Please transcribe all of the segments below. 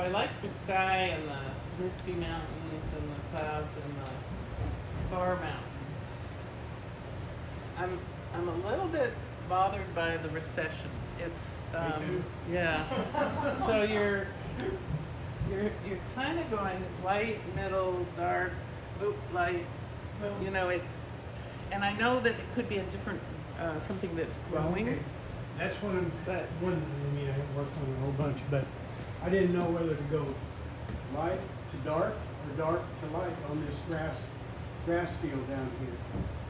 I like your sky and the misty mountains and the clouds and the far mountains. I'm a little bit bothered by the recession. It's Me too. yeah. So you're kind of going light, middle, dark, light. You know, it's, and I know that it could be a different something that's growing. Okay. That's one. But I haven't worked on a whole bunch, but I didn't know whether to go light to dark or dark to light on this grass field down here.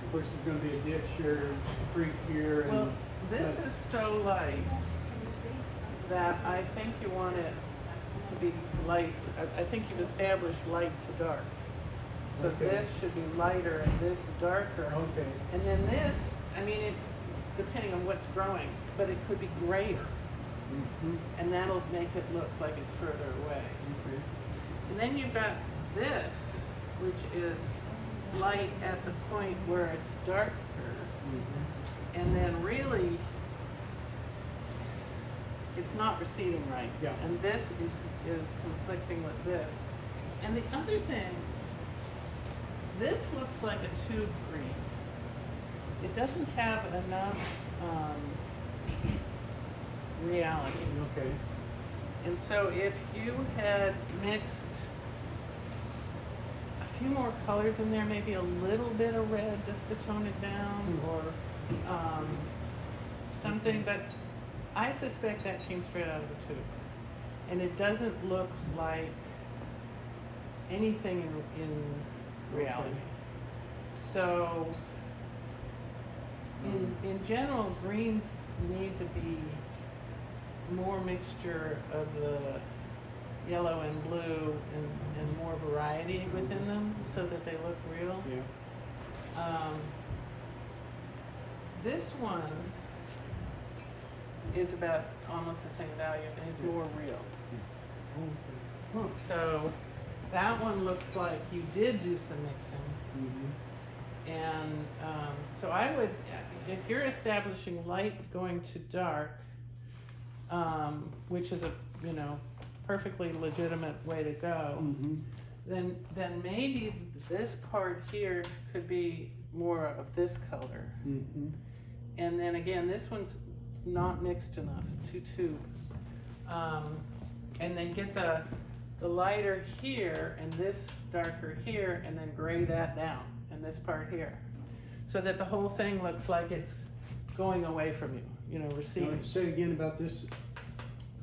Of course, there's going to be a ditch here, a creek here, and well, this is so light that I think you want it to be light. I think you've established light to dark. So Okay. this should be lighter and this darker. Okay. And then this, I mean, it, depending on what's growing, but it could be grayer. Mm-hmm. And that'll make it look like it's further away. Okay. And then you've got this, which is light at the point where it's darker. Mm-hmm. And then really, it's not receding right. Yeah. And this is conflicting with this. And the other thing, this looks like a tube green. It doesn't have enough reality. Okay. And so if you had mixed a few more colors in there, maybe a little bit of red just to tone it down, or something, but I suspect that came straight out of the tube. And it doesn't look like anything in reality. Okay. So in general, greens need to be more mixture of the yellow and blue and more variety within them so that they look real. Yeah. This one is about almost the same value and it's more real. Okay. So that one looks like you did do some mixing. Mm-hmm. And so I would, if you're establishing light going to dark, which is a perfectly legitimate way to go, Mm-hmm. then maybe this part here could be more of this color. Mm-hmm. And then again, this one's not mixed enough to tube. And then get the lighter here and this darker here, and then gray that down and this part here, so that the whole thing looks like it's going away from you, receding. Say again about this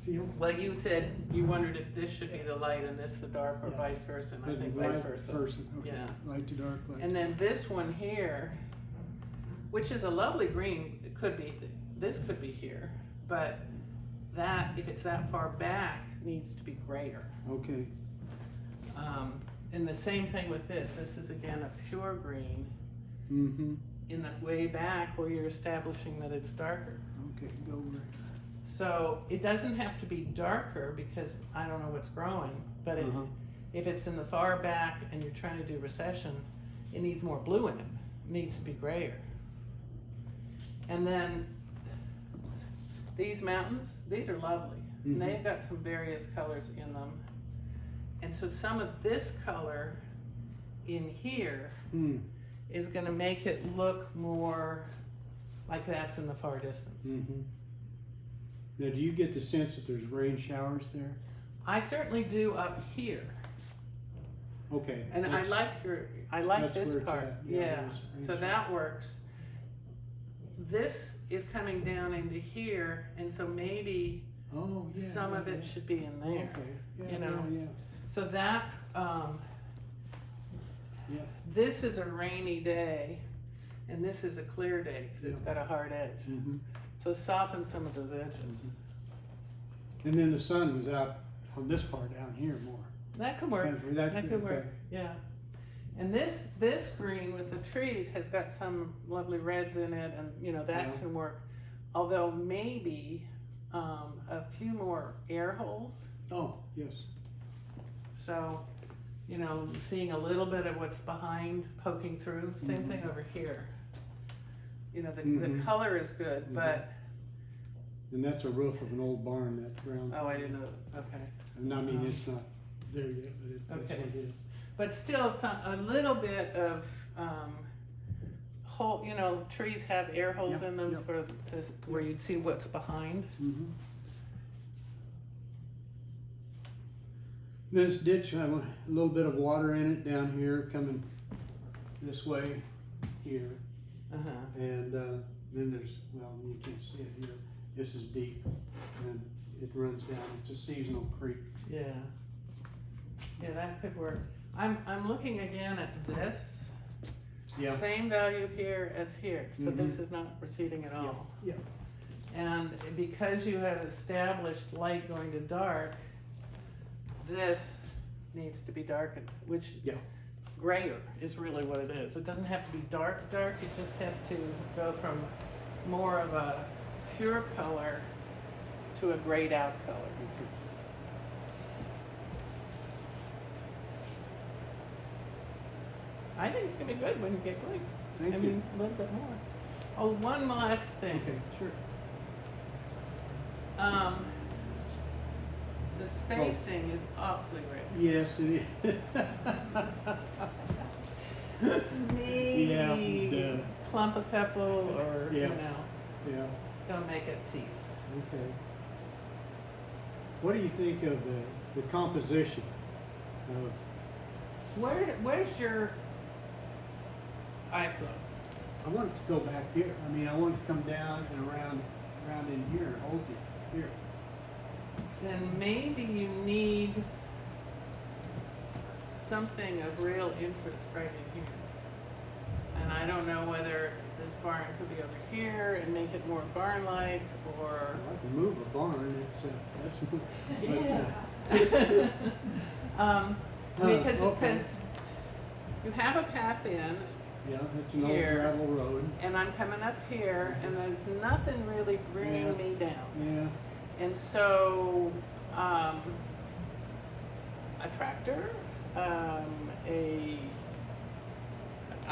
field. Well, you said you wondered if this should be the light and this the dark, or Yeah. vice versa, and I think Light vice versa. Okay. Yeah. Light to dark. Light. And then this one here, which is a lovely green, it could be, this could be here, but that, if it's that far back, needs to be grayer. Okay. And the same thing with this. This is again a pure green Mm-hmm. in the way back where you're establishing that it's darker. Okay. Go over. So it doesn't have to be darker because I don't know what's growing, but Uh-huh. if it's in the far back and you're trying to do recession, it needs more blue in it. It needs to be grayer. And then these mountains, these are lovely. Mhm. And they've got some various colors in them. And so some of this color in here Mm. is gonna make it look more like that's in the far distance. Mm-hmm. Now, do you get the sense that there's rain showers there? I certainly do up here. Okay. And I like that's this where it's part, at. Yeah, yeah, there's rain so that works. This is coming down into here, and so maybe Oh, yeah. some yeah, of it yeah. should be in there. Okay. Yeah, you know. Yeah. So that, Yeah. this is a rainy day, and this is a clear day, because it's Yeah. got a hard edge. Mm-hmm. So soften some of those edges. And then the sun was out on this part down here more. That could work. Sounds- That okay. could work, yeah. And this green with the trees has got some lovely reds in it, and that Yeah. can work. Although maybe a few more air holes. Oh, yes. So, seeing a little bit of what's behind poking through. Same thing over here. The Mhm. color is good, Mhm. but And that's a roof of an old barn, that brown. oh, I didn't know. Okay. And I mean, it's not there yet, but that's Okay. what it is. But still, a little bit of, hole, you know, trees have air holes Yep, in them yep. where you'd see what's behind. Mhm. This ditch, I have a little bit of water in it down here, coming this way here. Uh-huh. And then there's, well, you can't see it here, this is deep, and it runs down, it's a seasonal creek. Yeah. Yeah, that could work. I'm looking again at this. Yeah. Same value here as here, so Mhm. this is not receding at all. Yeah. And because you have established light going to dark, this needs to be darkened, which Yeah. grayer is really what it is. It doesn't have to be dark, dark, it just has to go from more of a pure color to a grayed out color. Okay. I think it's gonna be good when you get going. Thank I you. mean, a little bit more. Oh, one last thing. Okay, sure. The spacing is awfully rich. Yes, it is. Maybe Yeah, clump a couple or, you Yeah. know, yeah, don't make it teeth. okay. What do you think of the composition of, Where's your eye flow? I want it to go back here, I mean, I want it to come down and around in here, and hold you here. Then maybe you need something of real interest right in here. And I don't know whether this barn could be over here and make it more barn-like, or I can move a barn, that's, because okay. you have a path in, yeah, it's an old Here. gravel road, and I'm coming up here, and there's nothing really bringing Yeah. me down. yeah, And so, a tractor, I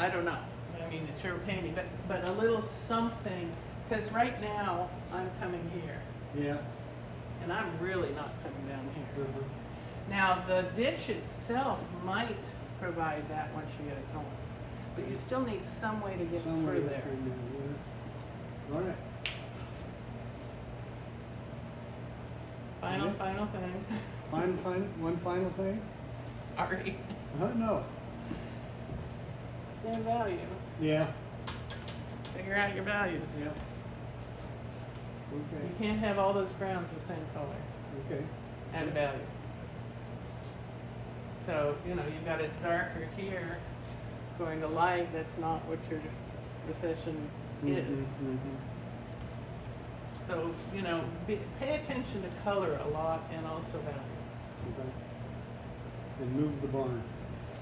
don't know. I mean, it's your opinion, but a little something, because right now I'm coming here, yeah. and I'm really not coming down here. Uh-huh. Now, the ditch itself might provide that once you get it going, but you still need some way to get Somewhere through there. in there, yeah. All right. Final, Yeah. final thing. One final thing? Sorry. No. Same value. Yeah, Figure out your values. yeah. You Okay, can't have all those grounds the same color okay. and value. So, you know, you've got it darker here, going to light, that's not what your recession is. Mhm, mhm. So, you know, pay attention to color a lot and also value. Okay. And move the barn.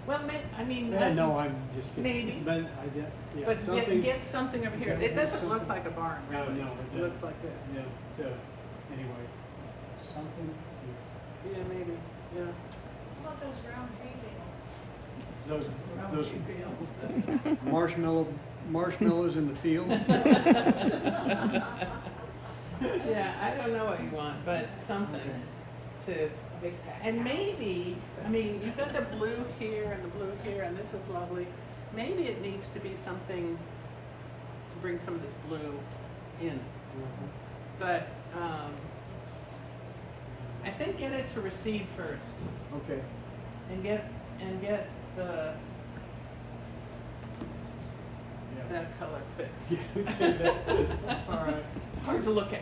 Well, I mean, Yeah, no, I'm just kidding. Maybe. But I get, yeah, but something. get something over here. Okay, It doesn't look something. like a barn, No, really. no, it It looks doesn't. like this. Yeah, so, anyway, something, Yeah, maybe, yeah. What about those round hay bales? those Fields. marshmallows in the field. Yeah, I don't know what you want, but something to, and maybe, I mean, you've got the blue here and the blue here, and this is lovely. Maybe it needs to be something to bring some of this blue in. But, I think get it to recede first, Okay, and get the, yeah. that color fixed. Yeah, okay, all right. Hard to look at.